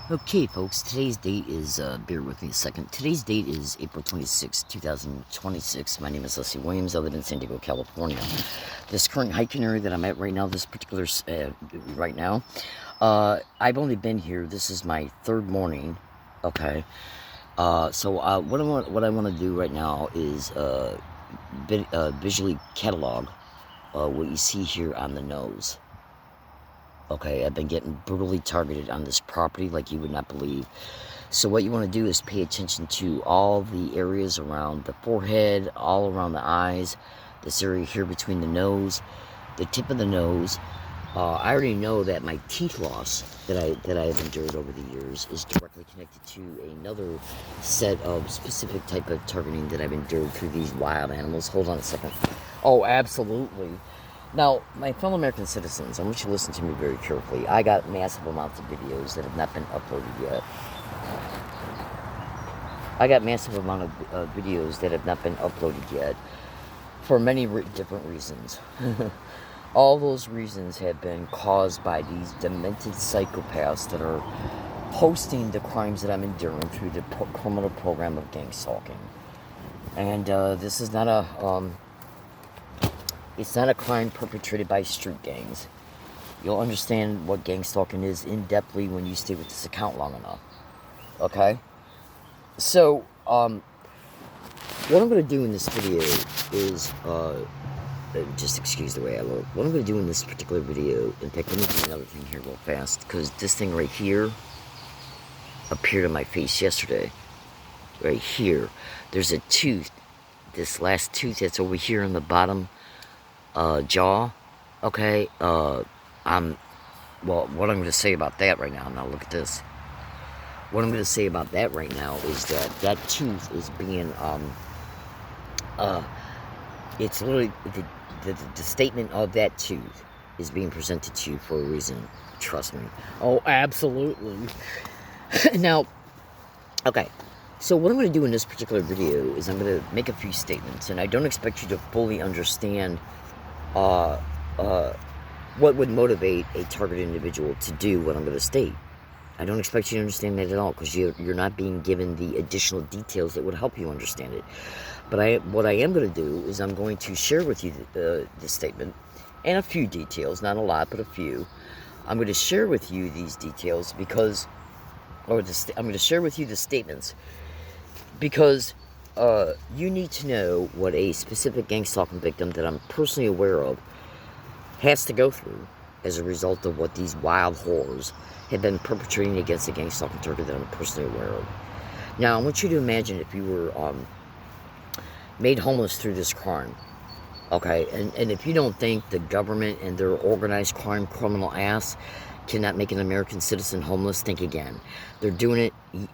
Okay, folks, today's date is, bear with me a second. Today's date is April 26, 2026. My name is Leslie Williams. I live in San Diego, California. This current hiking area that I'm at right now, right now, I've only been here, this is my third morning, okay? What I want to do right now is, visually catalog, what you see here on the nose. Okay, I've been getting brutally targeted on this property like you would not believe. So what you want to do is pay attention to all the areas around the forehead, all around the eyes, this area here between the nose, the tip of the nose. I already know that my teeth loss that I've endured over the years is directly connected to another set of specific type of targeting that I've endured through these wild animals. Hold on a second. Oh, absolutely. Now, my fellow American citizens, I want you to listen to me very carefully. I got massive amounts of videos that have not been uploaded yet. I got massive amount of videos that have not been uploaded yet for many different reasons. All those reasons have been caused by these demented psychopaths that are posting the crimes that I'm enduring through the criminal program of gang stalking. And this is not it's not a crime perpetrated by street gangs. You'll understand what gang stalking is in-depthly when you stay with this account long enough. Okay? So, what I'm going to do in this video is, just excuse the way I look. What I'm going to do in this particular video, in fact, let me do another thing here real fast, because this thing right here appeared on my face yesterday. Right here. There's a tooth, this last tooth that's over here on the bottom jaw. Okay, well, what I'm going to say about that right now look at this. What I'm going to say about that right now is that tooth is being, it's literally, the statement of that tooth is being presented to you for a reason. Trust me. Oh, absolutely. Now, okay, so what I'm going to do in this particular video is I'm going to make a few statements, and I don't expect you to fully understand what would motivate a targeted individual to do what I'm going to state. I don't expect you to understand that at all, because you're not being given the additional details that would help you understand it. But what I am going to do is I'm going to share with you the statement and a few details, not a lot, but a few. I'm going to share with you these details because, I'm going to share with you the statements because you need to know what a specific gang stalking victim that I'm personally aware of has to go through as a result of what these wild whores have been perpetrating against the gang stalking target that I'm personally aware of. Now, I want you to imagine if you were made homeless through this crime, okay? And if you don't think the government and their organized crime criminal ass cannot make an American citizen homeless, think again. They're doing it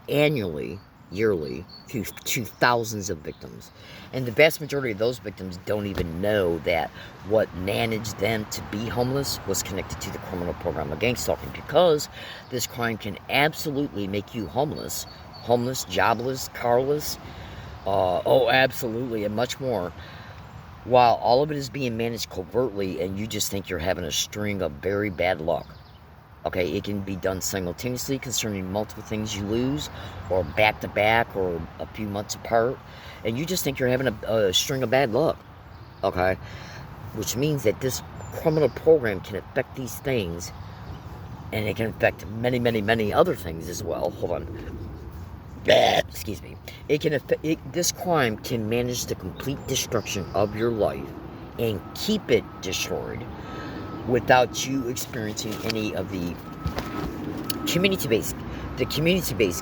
annually, yearly, to thousands of victims. And the vast majority of those victims don't even know that what managed them to be homeless was connected to the criminal program of gang stalking, because this crime can absolutely make you homeless, jobless, carless, oh, absolutely, and much more, while all of it is being managed covertly, and you just think you're having a string of very bad luck. Okay, it can be done simultaneously concerning multiple things you lose, or back to back, or a few months apart, and you just think you're having a string of bad luck. Okay, which means that this criminal program can affect these things, and it can affect many, many, many other things as well. Hold on. Excuse me. This crime can manage the complete destruction of your life and keep it destroyed without you experiencing any of the community-based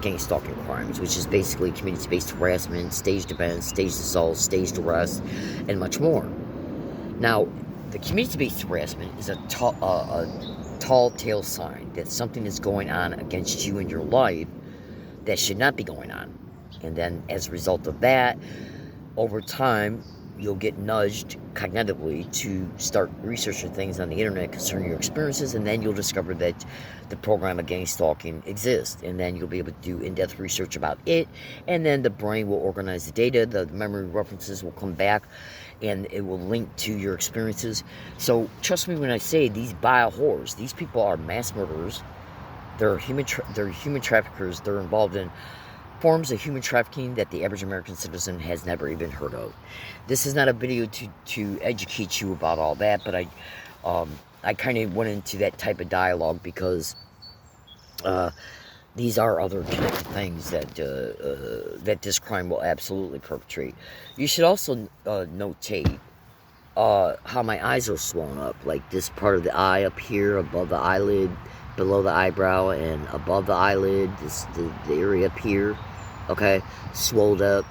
gang stalking crimes, which is basically community-based harassment, staged events, staged assault, staged arrest, and much more. Now, the community-based harassment is a tall tale sign that something is going on against you in your life that should not be going on. And then as a result of that, over time, you'll get nudged cognitively to start researching things on the internet concerning your experiences, and then you'll discover that the program of gang stalking exists, and then you'll be able to do in-depth research about it, and then the brain will organize the data, the memory references will come back, and it will link to your experiences. So trust me when I say these vile whores, these people are mass murderers, They're they're human traffickers. They're involved in forms of human trafficking that the average American citizen has never even heard of. This is not a video to educate you about all that, but I kind of went into that type of dialogue because these are other connected things that that this crime will absolutely perpetrate. You should also notate how my eyes are swollen up, like this part of the eye up here, above the eyelid, below the eyebrow, and above the eyelid, the area up here, okay, swelled up.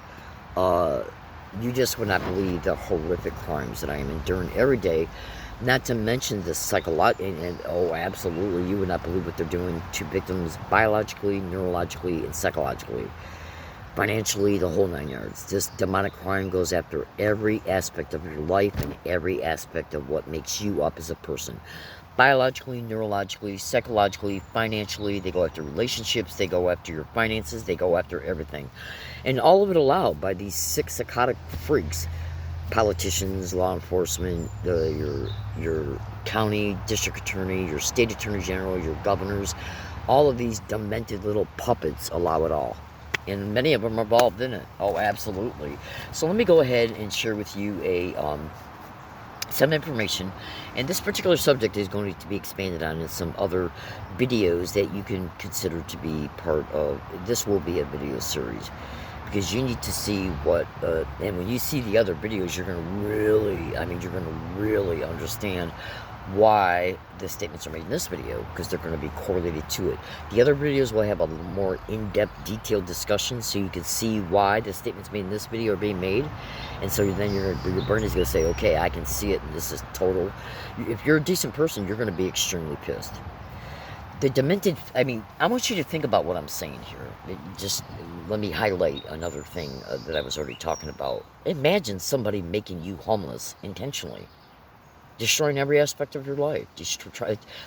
You just would not believe the horrific crimes that I am enduring every day. Not to mention the psychological, and oh, absolutely, you would not believe what they're doing to victims biologically, neurologically, and psychologically. Financially, the whole 9 yards. This demonic crime goes after every aspect of your life and every aspect of what makes you up as a person. Biologically, neurologically, psychologically, financially, they go after relationships, they go after your finances, they go after everything. And all of it allowed by these sick, psychotic freaks. Politicians, law enforcement, your county district attorney, your state attorney general, your governors, all of these demented little puppets allow it all. And many of them are involved in it. Oh, absolutely. So let me go ahead and share with you some information. And this particular subject is going to be expanded on in some other videos that you can consider to be part of. This will be a video series, because you need to see what, and when you see the other videos, you're going to really understand why the statements are made in this video, because they're going to be correlated to it. The other videos will have a more in-depth, detailed discussion, so you can see why the statements made in this video are being made, and so then your brain is going to say, okay, I can see it, and this is total. If you're a decent person, you're going to be extremely pissed. The demented, I want you to think about what I'm saying here. Just let me highlight another thing that I was already talking about. Imagine somebody making you homeless intentionally, destroying every aspect of your life,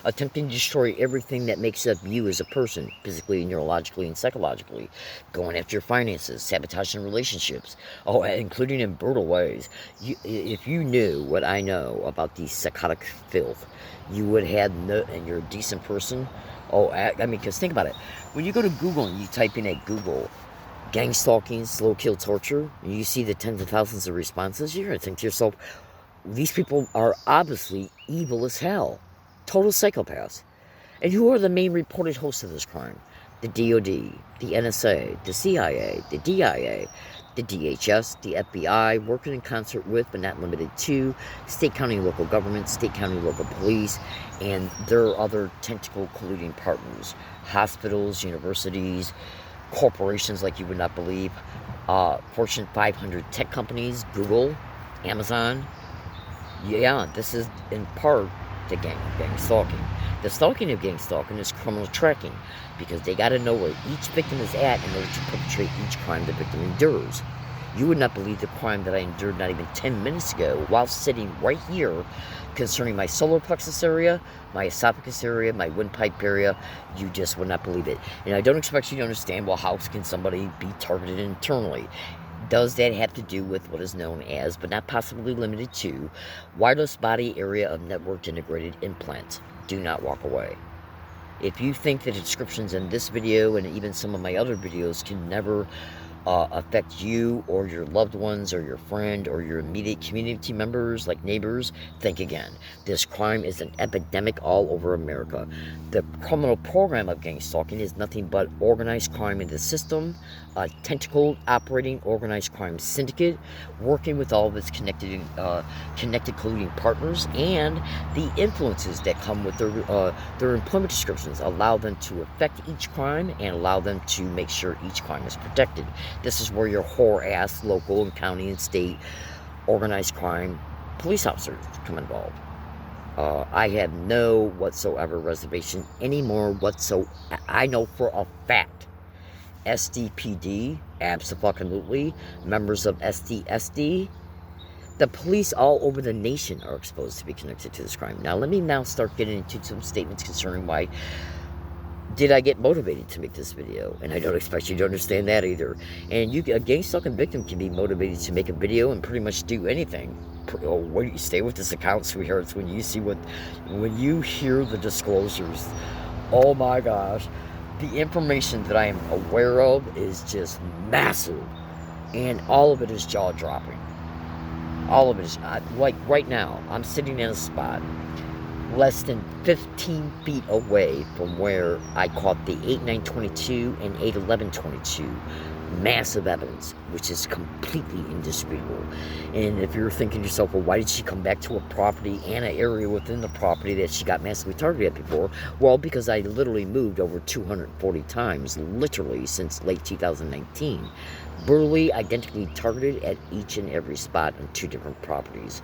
attempting to destroy everything that makes up you as a person, physically, neurologically, and psychologically, going after your finances, sabotaging relationships, including in brutal ways. If you knew what I know about these psychotic filth, you would have no, and you're a decent person. Because think about it. When you go to Google and you type in at Google, gang stalking, slow kill, torture, and you see the tens of thousands of responses, you're going to think to yourself, these people are obviously evil as hell. Total psychopaths. And who are the main reported hosts of this crime? The DOD, the NSA, the CIA, the DIA, the DHS, the FBI, working in concert with, but not limited to, state, county, and local governments, state, county, and local police, and their other tentacle colluding partners. Hospitals, universities, corporations like you would not believe, Fortune 500 tech companies, Google, Amazon. Yeah, this is in part the gang stalking. The stalking of gang stalking is criminal tracking, because they got to know where each victim is at in order to perpetrate each crime the victim endures. You would not believe the crime that I endured not even 10 minutes ago while sitting right here concerning my solar plexus area, my esophagus area, my windpipe area. You just would not believe it. And I don't expect you to understand, well, how can somebody be targeted internally? Does that have to do with what is known as, but not possibly limited to, wireless body area of networked integrated implant? Do not walk away. If you think the descriptions in this video and even some of my other videos can never affect you or your loved ones or your friend or your immediate community members like neighbors, think again. This crime is an epidemic all over America. The criminal program of gang stalking is nothing but organized crime in the system, a tentacled operating organized crime syndicate, working with all of its connected colluding partners, and the influences that come with their employment descriptions allow them to affect each crime and allow them to make sure each crime is protected. This is where your whore-ass local and county and state organized crime police officers come involved. I have no whatsoever reservation anymore whatsoever. I know for a fact. SDPD, abso-fucking-lutely, members of SDSD, the police all over the nation are exposed to be connected to this crime. Now, let me start getting into some statements concerning why did I get motivated to make this video? And I don't expect you to understand that either. And a gang stalking victim can be motivated to make a video and pretty much do anything. Where you stay with this account, sweethearts, when you hear the disclosures Oh my gosh. The information that I am aware of is just massive. And all of it is jaw dropping. All of it is, like right now, I'm sitting in a spot less than 15 feet away from where I caught the 8922 and 81122. Massive evidence, which is completely indisputable. And if you're thinking to yourself, well, why did she come back to a property and an area within the property that she got massively targeted at before? Well, because I literally moved over 240 times, literally, since late 2019. Brutally, identically targeted at each and every spot on 2 different properties.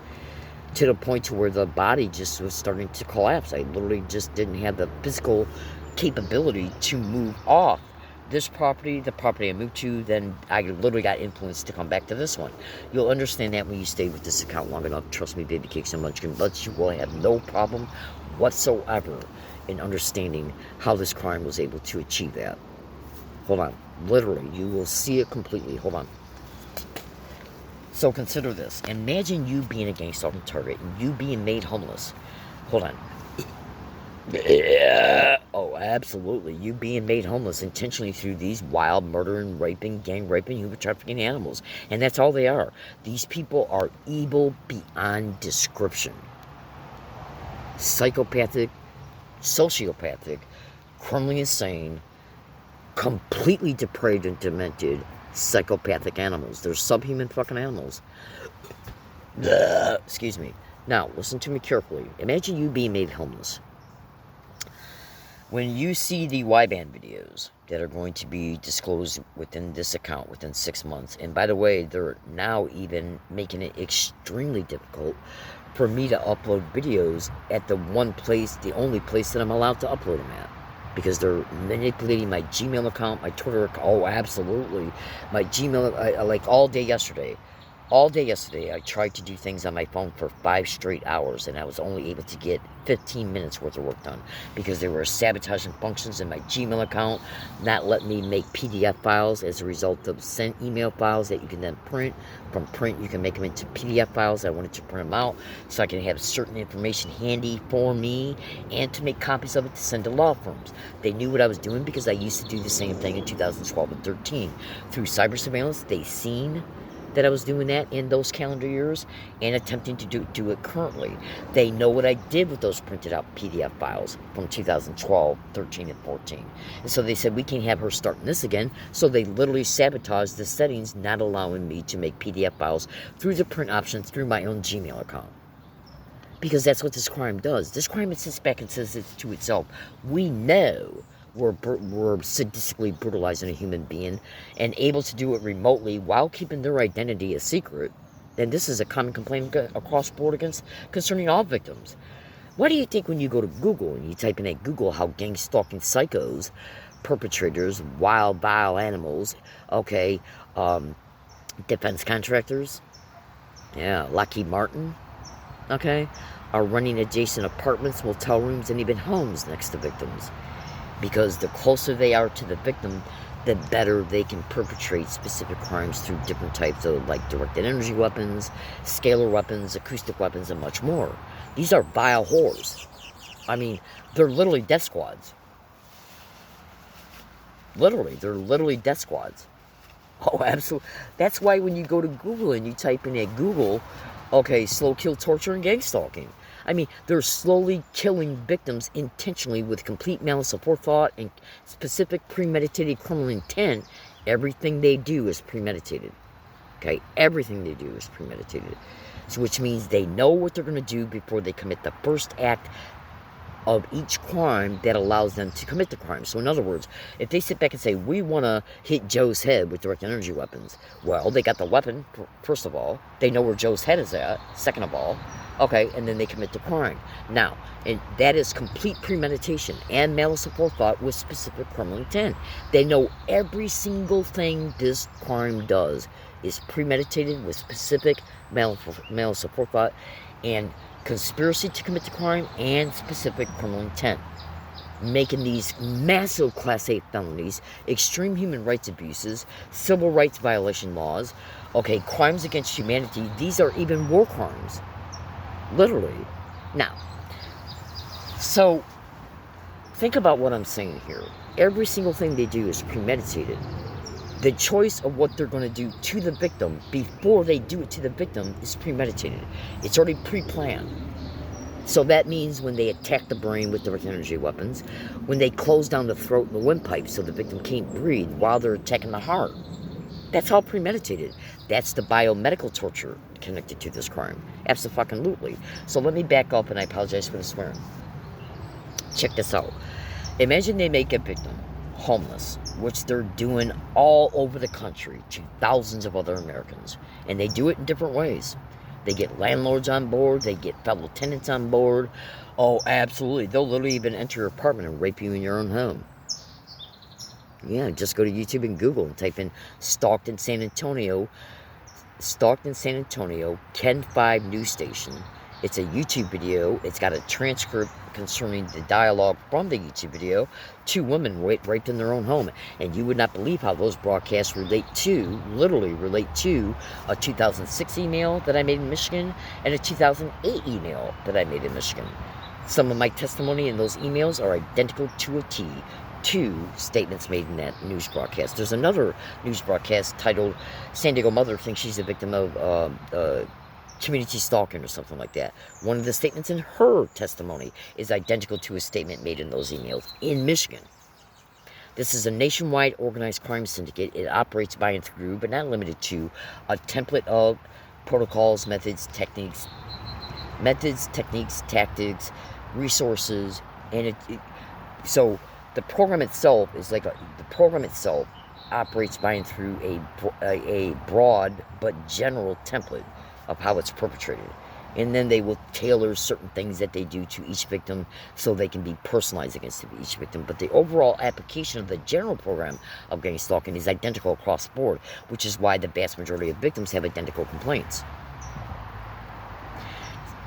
To the point to where the body just was starting to collapse. I literally just didn't have the physical capability to move off this property, the property I moved to. Then I literally got influenced to come back to this one. You'll understand that when you stay with this account long enough. Trust me, baby cakes and munchkin, but you will have no problem whatsoever in understanding how this crime was able to achieve that. Hold on. Literally, you will see it completely. Hold on. So consider this. Imagine you being a gang stalking target and you being made homeless. Hold on. Yeah. Oh, absolutely. You being made homeless intentionally through these wild murdering, raping, gang raping, human trafficking animals. And that's all they are. These people are evil beyond description. Psychopathic, sociopathic, criminally insane, completely depraved and demented psychopathic animals. They're subhuman fucking animals. Excuse me. Now, listen to me carefully. Imagine you being made homeless. When you see the Y-band videos that are going to be disclosed within this account within 6 months, and by the way, they're now even making it extremely difficult for me to upload videos at the one place, the only place that I'm allowed to upload them at. Because they're manipulating my Gmail account, my Twitter account. Oh, absolutely. My Gmail, like all day yesterday, I tried to do things on my phone for 5 straight hours, and I was only able to get 15 minutes worth of work done because there were sabotaging functions in my Gmail account, not letting me make PDF files as a result of sent email files that you can then print. From print, you can make them into PDF files. I wanted to print them out so I can have certain information handy for me and to make copies of it to send to law firms. They knew what I was doing because I used to do the same thing in 2012 and 13. Through cyber surveillance, they seen that I was doing that in those calendar years and attempting to do it currently. They know what I did with those printed out PDF files from 2012, 13, and 14. And so they said, we can't have her starting this again. So they literally sabotaged the settings, not allowing me to make PDF files through the print options through my own Gmail account. Because that's what this crime does. This crime, it sits back and says it to itself. We know we're sadistically brutalizing a human being and able to do it remotely while keeping their identity a secret. And this is a common complaint across the board concerning all victims. Why do you think when you go to Google and you type in at Google how gang stalking psychos, perpetrators, wild, vile animals, okay, defense contractors, yeah, Lockheed Martin, okay, are running adjacent apartments, motel rooms, and even homes next to victims? Because the closer they are to the victim, the better they can perpetrate specific crimes through different types of, like, directed energy weapons, scalar weapons, acoustic weapons, and much more. These are vile whores. I mean, they're literally death squads. Literally, they're literally death squads. Oh, absolutely. That's why when you go to Google and you type in at Google, okay, slow kill, torture, and gang stalking. I mean, they're slowly killing victims intentionally with complete malice aforethought and specific premeditated criminal intent. Everything they do is premeditated. Okay? Everything they do is premeditated. So which means they know what they're going to do before they commit the first act of each crime that allows them to commit the crime. So in other words, if they sit back and say, we want to hit Joe's head with direct energy weapons, well, they got the weapon, first of all. They know where Joe's head is at, second of all. Okay, and then they commit the crime. Now, and that is complete premeditation and malice aforethought with specific criminal intent. They know every single thing this crime does is premeditated with specific malice aforethought and conspiracy to commit the crime and specific criminal intent, making these massive Class 8 felonies, extreme human rights abuses, civil rights violation laws, okay, crimes against humanity. These are even war crimes. Literally. Now, so Think about what I'm saying here. Every single thing they do is premeditated. The choice of what they're going to do to the victim before they do it to the victim is premeditated. It's already pre-planned. So that means when they attack the brain with direct energy weapons, when they close down the throat and the windpipe so the victim can't breathe while they're attacking the heart, that's all premeditated. That's the biomedical torture connected to this crime. Absolutely. So let me back up, and I apologize for the swearing. Check this out. Imagine they make a victim homeless, which they're doing all over the country to thousands of other Americans. And they do it in different ways. They get landlords on board. They get fellow tenants on board. Oh, absolutely. They'll literally even enter your apartment and rape you in your own home. Yeah, just go to YouTube and Google and type in Stockton, San Antonio, Ken 5 news station. It's a YouTube video. It's got a transcript concerning the dialogue from the YouTube video. 2 women raped in their own home. And you would not believe how those broadcasts literally relate to a 2006 email that I made in Michigan and a 2008 email that I made in Michigan. Some of my testimony in those emails are identical to a T to statements made in that news broadcast. There's another news broadcast titled San Diego Mother Thinks She's a Victim of community stalking or something like that. One of the statements in her testimony is identical to a statement made in those emails in Michigan. This is a nationwide organized crime syndicate. It operates by and through, but not limited to, a template of protocols, methods, techniques, tactics, resources, and so the program itself operates by and through a broad but general template of how it's perpetrated. And then they will tailor certain things that they do to each victim so they can be personalized against each victim. But the overall application of the general program of gang stalking is identical across the board, which is why the vast majority of victims have identical complaints.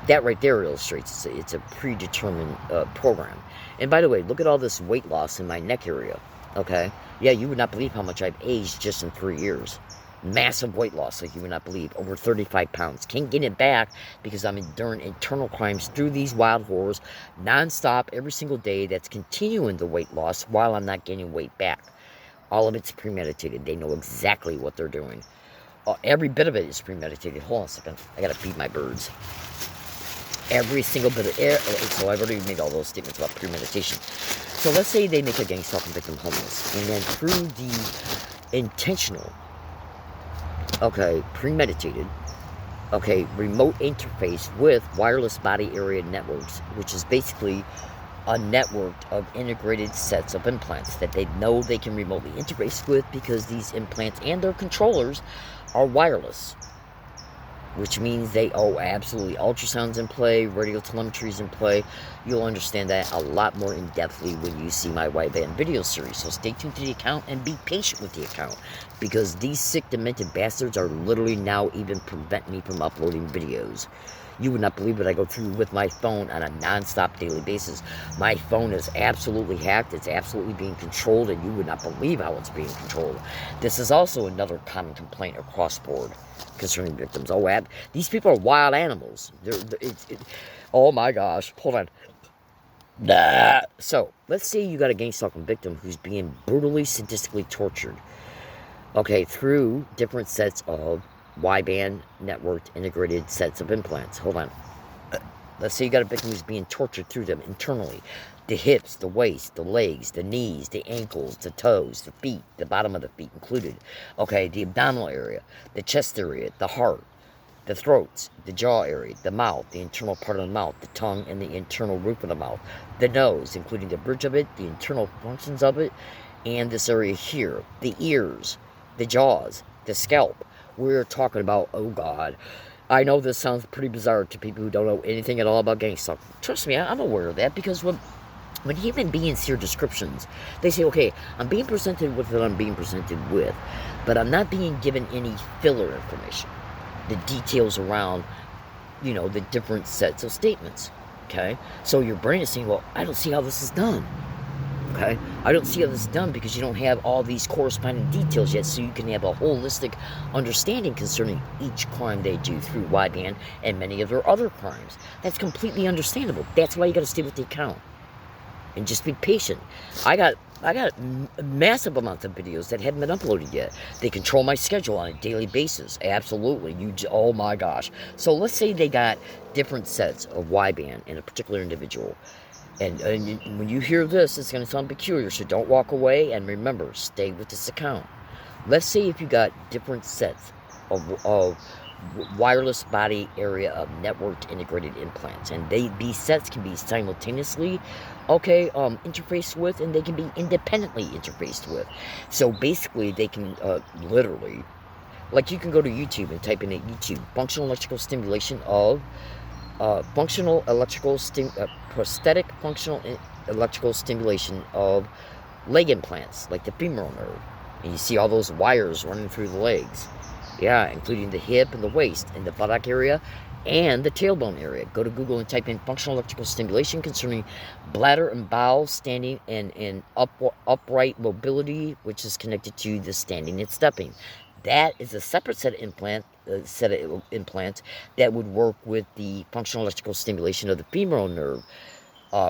That right there illustrates it's a predetermined program. And by the way, look at all this weight loss in my neck area. Okay? Yeah, you would not believe how much I've aged just in 3 years. Massive weight loss, like you would not believe. Over 35 pounds. Can't get it back because I'm enduring internal crimes through these wild horrors non-stop every single day. That's continuing the weight loss while I'm not gaining weight back. All of it's premeditated. They know exactly what they're doing. Every bit of it is premeditated. Hold on a second. I gotta feed my birds. Every single bit of air. So I've already made all those statements about premeditation. So let's say they make a gang stalking victim homeless, and then through the intentional, premeditated, remote interface with wireless body area networks, which is basically a network of integrated sets of implants that they know they can remotely interface with, because these implants and their controllers are wireless. Which means absolutely, ultrasound's in play, radio telemetry's in play. You'll understand that a lot more in-depthly when you see my wideband video series. So stay tuned to the account and be patient with the account, because these sick, demented bastards are literally now even preventing me from uploading videos. You would not believe what I go through with my phone on a non-stop daily basis. My phone is absolutely hacked. It's absolutely being controlled, and you would not believe how it's being controlled. This is also another common complaint across board concerning victims. These people are wild animals. Oh my gosh. Hold on. Nah. So, let's say you got a gang stalking victim who's being brutally, sadistically tortured. Through different sets of wideband networked integrated sets of implants. Hold on. Let's say you got a victim who's being tortured through them internally. The hips, the waist, the legs, the knees, the ankles, the toes, the feet, the bottom of the feet included. The abdominal area, the chest area, the heart, the throats, the jaw area, the mouth, the internal part of the mouth, the tongue, and the internal roof of the mouth. The nose, including the bridge of it, the internal functions of it, and this area here. The ears, the jaws, the scalp. We're talking about, oh God, I know this sounds pretty bizarre to people who don't know anything at all about gang stalking. Trust me, I'm aware of that, because when human beings hear descriptions, they say, okay, I'm being presented with what I'm being presented with, but I'm not being given any filler information, the details around, the different sets of statements, So your brain is saying, well, I don't see how this is done, I don't see how this is done, because you don't have all these corresponding details yet, so you can have a holistic understanding concerning each crime they do through wideband and many of their other crimes. That's completely understandable. That's why you got to stay with the account. and just be patient. I got massive amounts of videos that haven't been uploaded yet. They control my schedule on a daily basis. Absolutely. Oh my gosh. So let's say they got different sets of Y-band in a particular individual. And when you hear this, it's going to sound peculiar, so don't walk away. And remember, stay with this account. Let's say if you got different sets of wireless body area of networked integrated implants, and these sets can be simultaneously interfaced with, and they can be independently interfaced with. So basically they can literally, like, you can go to YouTube and type in at YouTube functional electrical stimulation of prosthetic functional electrical stimulation of leg implants, like the femoral nerve, and you see all those wires running through the legs. Yeah, including the hip and the waist and the buttock area and the tailbone area. Go to Google and type in functional electrical stimulation concerning bladder and bowel standing and upright mobility, which is connected to the standing and stepping. That is a separate set of implants that would work with the functional electrical stimulation of the femoral nerve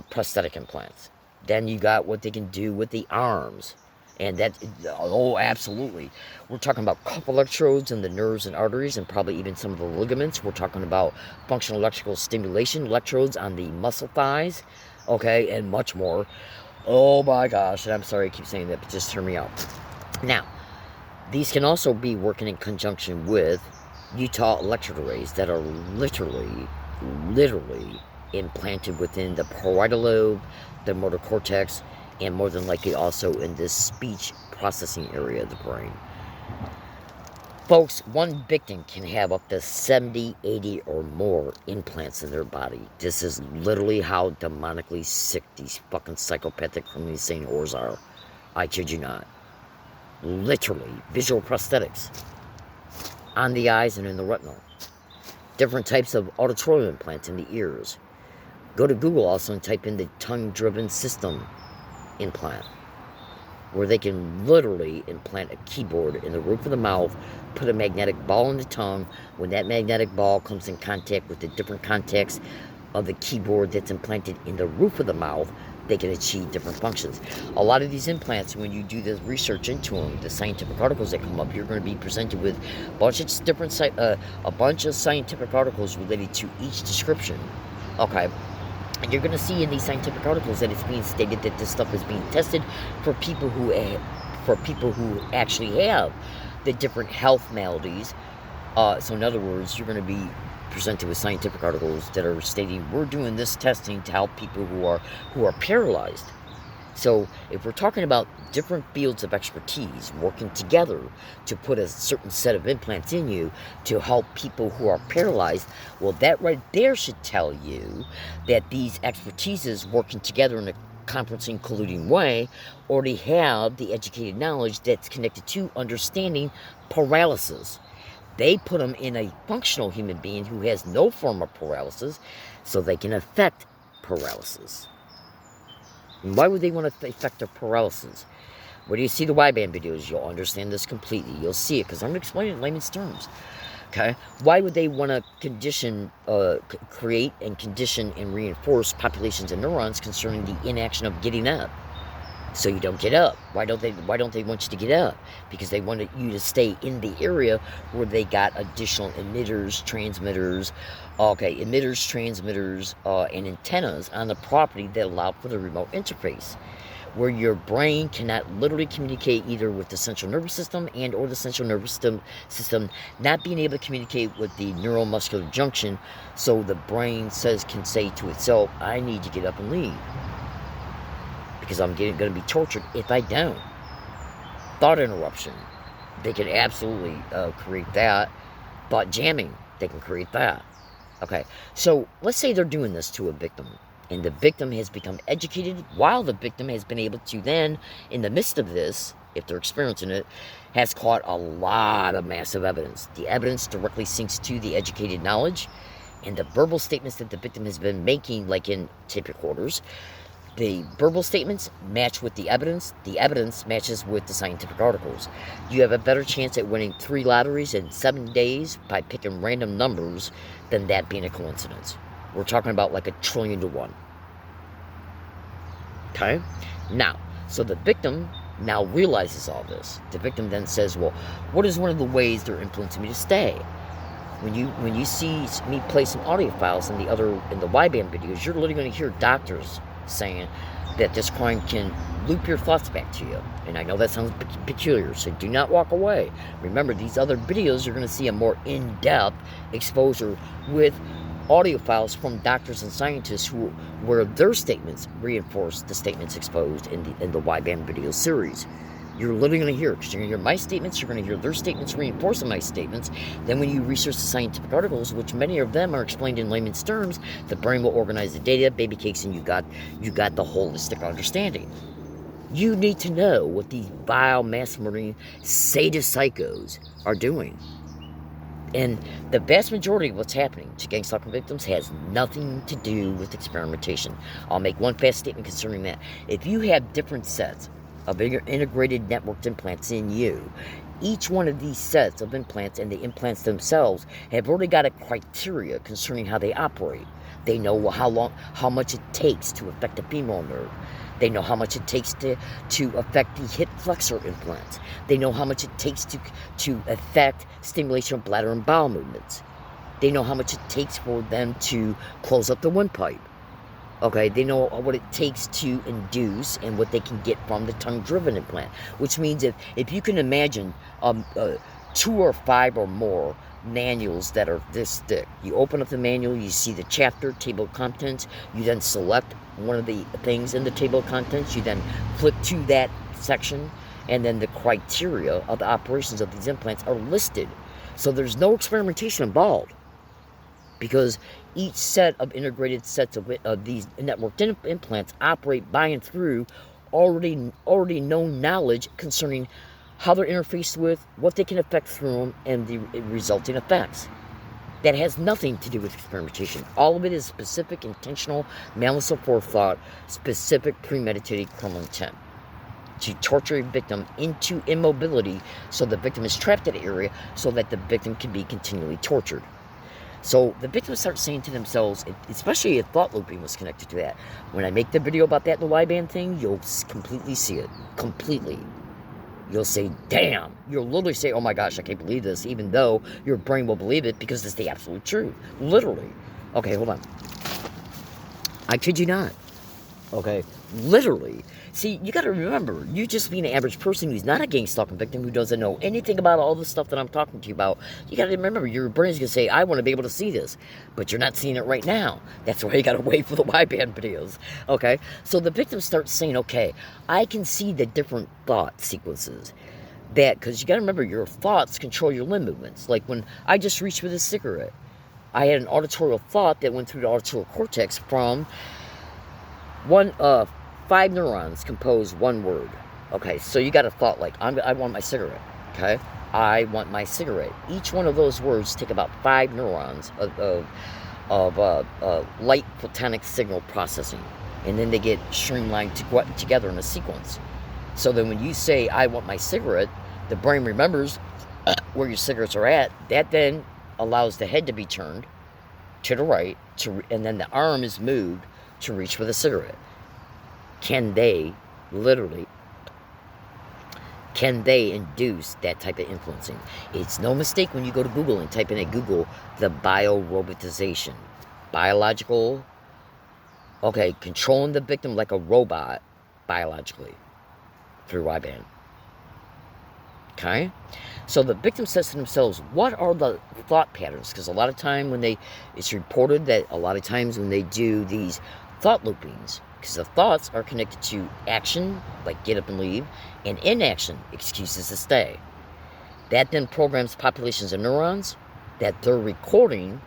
prosthetic implants. Then you got what they can do with the arms. And that, oh, absolutely. We're talking about cuff electrodes in the nerves and arteries, and probably even some of the ligaments. We're talking about functional electrical stimulation electrodes on the muscle thighs, okay, and much more. Oh my gosh, and I'm sorry I keep saying that, but just hear me out. Now, these can also be working in conjunction with Utah electrode arrays that are literally implanted within the parietal lobe, the motor cortex, and more than likely also in this speech processing area of the brain. Folks, one victim can have up to 70, 80, or more implants in their body. This is literally how demonically sick these fucking psychopathic criminally insane whores are. I kid you not. Literally, visual prosthetics on the eyes and in the retinal. Different types of auditorium implants in the ears. Go to Google also and type in the tongue-driven system implant, where they can literally implant a keyboard in the roof of the mouth, put a magnetic ball in the tongue. When that magnetic ball comes in contact with the different contacts of the keyboard that's implanted in the roof of the mouth, they can achieve different functions. A lot of these implants, when you do the research into them, the scientific articles that come up, you're going to be presented with a bunch of scientific articles related to each description. Okay. And you're going to see in these scientific articles that it's being stated that this stuff is being tested for people who actually have the different health maladies. So in other words, you're going to be presented with scientific articles that are stating we're doing this testing to help people who are paralyzed. So if we're talking about different fields of expertise working together to put a certain set of implants in you to help people who are paralyzed, well, that right there should tell you that these expertises working together in a conferencing, colluding way already have the educated knowledge that's connected to understanding paralysis. They put them in a functional human being who has no form of paralysis so they can affect paralysis. And why would they want to affect their paralysis? When you see the Y-band videos, you'll understand this completely. You'll see it, because I'm going to explain it in layman's terms. Okay? Why would they want to create and condition and reinforce populations of neurons concerning the inaction of getting up? So you don't get up. Why don't they want you to get up? Because they wanted you to stay in the area where they got additional emitters, transmitters, and antennas on the property that allow for the remote interface, where your brain cannot literally communicate either with the central nervous system and or the central nervous system not being able to communicate with the neuromuscular junction. So the brain can say to itself, I need to get up and leave, because I'm going to be tortured if I don't. Thought interruption, they can absolutely create that. Thought jamming, they can create that. Okay, so let's say they're doing this to a victim, and the victim has become educated, while the victim has been able to then, in the midst of this, if they're experiencing it, has caught a lot of massive evidence. The evidence directly syncs to the educated knowledge, and the verbal statements that the victim has been making, like in tape recorders. The verbal statements match with the evidence matches with the scientific articles. You have a better chance at winning 3 lotteries in 7 days by picking random numbers than that being a coincidence. We're talking about like 1 trillion to 1. Okay? Now, so the victim now realizes all this. The victim then says, well, what is one of the ways they're influencing me to stay? When you see me play some audio files in the Y-band videos, you're literally going to hear doctors saying that this crime can loop your thoughts back to you. And I know that sounds peculiar, so do not walk away. Remember, these other videos, you're going to see a more in-depth exposure with audio files from doctors and scientists where their statements reinforce the statements exposed in the Y-band video series. You're literally going to hear it, because you're going to hear my statements, you're going to hear their statements reinforcing my statements. Then when you research the scientific articles, which many of them are explained in layman's terms, the brain will organize the data, baby cakes, and you got the holistic understanding. You need to know what these vile, mass-murdering, sadist psychos are doing. And the vast majority of what's happening to gang stalking victims has nothing to do with experimentation. I'll make one fast statement concerning that. If you have different sets of integrated networked implants in you, each one of these sets of implants and the implants themselves have already got a criteria concerning how they operate. They know how much it takes to affect the femoral nerve. They know how much it takes to affect the hip flexor implants. They know how much it takes to affect stimulation of bladder and bowel movements. They know how much it takes for them to close up the windpipe. Okay, they know what it takes to induce and what they can get from the tongue-driven implant. Which means if you can imagine 2 or 5 or more manuals that are this thick. You open up the manual, you see the chapter, table of contents, you then select one of the things in the table of contents, you then flip to that section, and then the criteria of the operations of these implants are listed. So there's no experimentation involved, because each set of integrated sets of these networked implants operate by and through already known knowledge concerning how they're interfaced with, what they can affect through them, and the resulting effects. That has nothing to do with experimentation. All of it is specific, intentional, malice aforethought, specific, premeditated criminal intent to torture a victim into immobility, so the victim is trapped in an area so that the victim can be continually tortured. So the victims start saying to themselves, especially if thought looping was connected to that. When I make the video about that in the Y-band thing, you'll completely see it. Completely. You'll say, damn. You'll literally say, oh my gosh, I can't believe this, even though your brain will believe it because it's the absolute truth. Literally. Okay, hold on. I kid you not. Okay, literally. See, you got to remember, you just being an average person who's not a gang stalking victim, who doesn't know anything about all the stuff that I'm talking to you about, you got to remember, your brain's going to say, I want to be able to see this, but you're not seeing it right now. That's why you got to wait for the Y-band videos, okay? So the victim starts saying, okay, I can see the different thought sequences. Because you got to remember, your thoughts control your limb movements. Like when I just reached for this cigarette, I had an auditorial thought that went through the auditory cortex from 5 neurons compose one word. Okay, so you got a thought like, I want my cigarette. Okay, I want my cigarette. Each one of those words take about 5 neurons of light photonic signal processing, and then they get streamlined together in a sequence. So then when you say, I want my cigarette, the brain remembers where your cigarettes are at. That then allows the head to be turned to the right, and then the arm is moved to reach for the cigarette. Can they induce that type of influencing? It's no mistake when you go to Google and type in at Google the biorobotization. Biological, okay, controlling the victim like a robot biologically through Y-band. Okay? So the victim says to themselves, what are the thought patterns? Because a lot of time it's reported that a lot of times when they do these thought loopings, because the thoughts are connected to action, like get up and leave, and inaction, excuses to stay. That then programs populations of neurons that they're recording,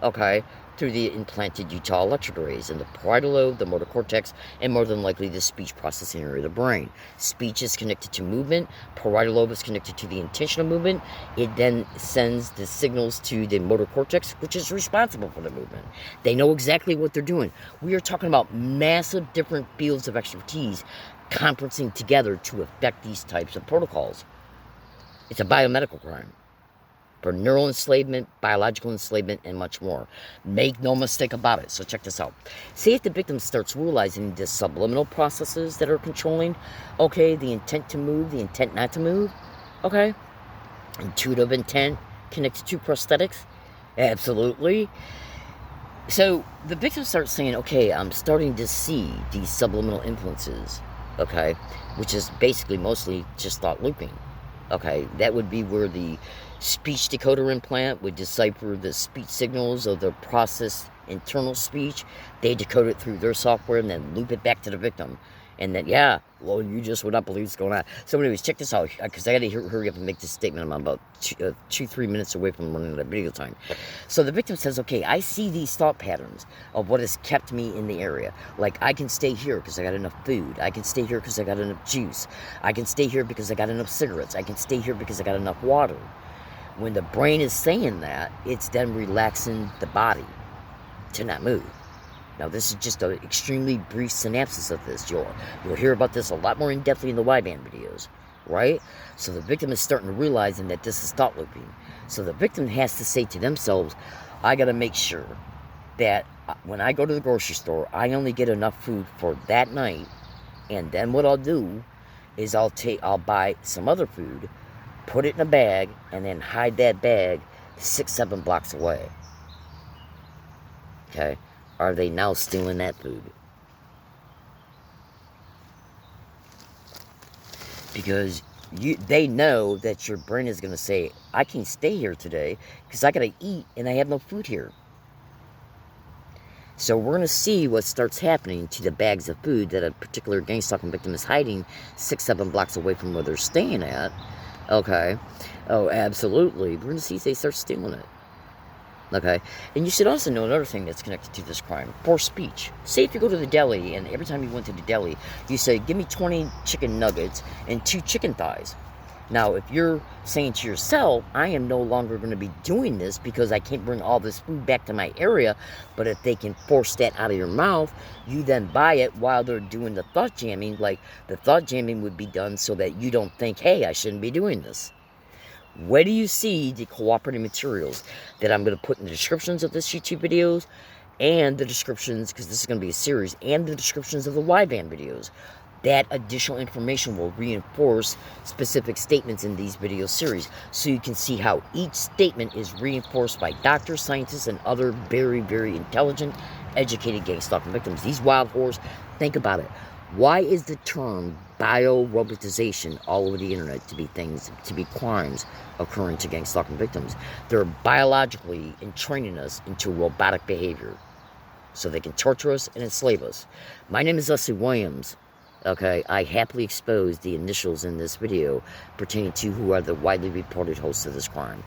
okay, through the implanted Utah electric arrays in the parietal lobe, the motor cortex, and more than likely the speech processing area of the brain. Speech is connected to movement. Parietal lobe is connected to the intentional movement. It then sends the signals to the motor cortex, which is responsible for the movement. They know exactly what they're doing. We are talking about massive different fields of expertise conferencing together to affect these types of protocols. It's a biomedical crime. for neural enslavement, biological enslavement, and much more. Make no mistake about it. So check this out. See if the victim starts realizing the subliminal processes that are controlling, okay, the intent to move, the intent not to move, okay? Intuitive intent connected to prosthetics, absolutely. So the victim starts saying, okay, I'm starting to see these subliminal influences, okay, which is basically mostly just thought looping. Okay, that would be where the speech decoder implant would decipher the speech signals of the processed internal speech. They decode it through their software and then loop it back to the victim. And then, yeah, well, you just would not believe what's going on. So anyways, check this out, because I got to hurry up and make this statement. I'm about 2-3 minutes away from running out of video time. So the victim says, okay, I see these thought patterns of what has kept me in the area. Like, I can stay here because I got enough food. I can stay here because I got enough juice. I can stay here because I got enough cigarettes. I can stay here because I got enough water. When the brain is saying that, it's then relaxing the body to not move. Now, this is just an extremely brief synopsis of this. You'll hear about this a lot more in-depthly in the Y-band videos, right? So the victim is starting to realize that this is thought looping. So the victim has to say to themselves, I got to make sure that when I go to the grocery store, I only get enough food for that night. And then what I'll do is I'll buy some other food, put it in a bag, and then hide that bag 6-7 blocks away. Okay? Are they now stealing that food? Because they know that your brain is going to say, I can't stay here today because I got to eat and I have no food here. So we're going to see what starts happening to the bags of food that a particular gang stalking victim is hiding 6-7 blocks away from where they're staying at. Okay. Oh, absolutely. We're going to see if they start stealing it. Okay, and you should also know another thing that's connected to this crime, forced speech. Say if you go to the deli, and every time you went to the deli, you say, give me 20 chicken nuggets and 2 chicken thighs. Now, if you're saying to yourself, I am no longer going to be doing this because I can't bring all this food back to my area, but if they can force that out of your mouth, you then buy it while they're doing the thought jamming, like the thought jamming would be done so that you don't think, hey, I shouldn't be doing this. Where do you see the cooperating materials that I'm going to put in the descriptions of this YouTube videos and the descriptions, because this is going to be a series, and the descriptions of the Y-band videos? That additional information will reinforce specific statements in these video series, so you can see how each statement is reinforced by doctors, scientists, and other very, very intelligent, educated gang stalking victims. These wild whores, think about it. Why is the term bio-robotization all over the internet to be crimes occurring to gang stalking victims? They're biologically training us into robotic behavior so they can torture us and enslave us. My name is Leslie Williams. Okay, I happily expose the initials in this video pertaining to who are the widely reported hosts of this crime.